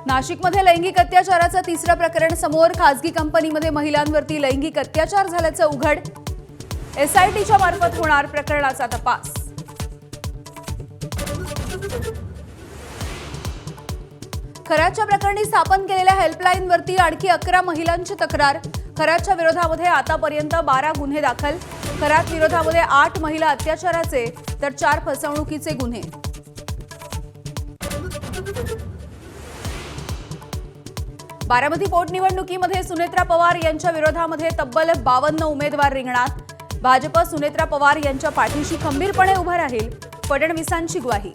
नाशिकमध्ये लैंगिक अत्याचाराचं तिसरं प्रकरण समोर. खासगी कंपनीमध्ये महिलांवरती लैंगिक अत्याचार झाल्याचं उघड. एसआयटीच्या मार्फत होणार प्रकरणाचा तपास. खराच्या प्रकरणी स्थापन केलेल्या हेल्पलाईनवरती आणखी 11 महिलांची तक्रार. खराच्या विरोधामध्ये आतापर्यंत 12 गुन्हे दाखल. खरात विरोधामध्ये 8 महिला अत्याचाराचे तर 4 फसवणुकीचे गुन्हे. बारामती पोटनिवडणुकीमध्ये सुनेत्रा पवार यांच्या विरोधामध्ये तब्बल 52 उमेदवार रिंगणात. भाजप सुनेत्रा पवार यांच्या पाठीशी खंबीरपणे उभा राहील, फडणवीसांची ग्वाही.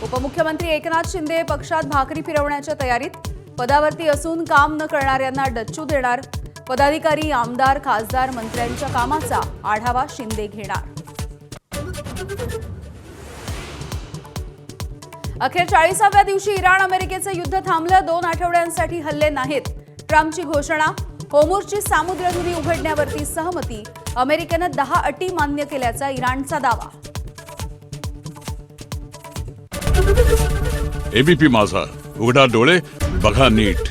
उपमुख्यमंत्री एकनाथ शिंदे पक्षात भाकरी फिरवण्याच्या तयारीत. पदावरती असून काम न करणाऱ्यांना डच्चू देणार. पदाधिकारी, आमदार, खासदार, मंत्र्यांच्या कामाचा आढावा शिंदे घेणार. अखेर 40व्या दिवशी इराण अमेरिकेचं युद्ध थांबलं. 2 आठवड्यांसाठी हल्ले नाहीत. ट्रम्पची घोषणा. होर्मुझची सामुद्रधुनी उघडण्यावरती सहमती. अमेरिकेनं 10 अटी मान्य केल्याचा इराणचा दावा. एबीपी माझा, उघडा डोळे बघा नीट.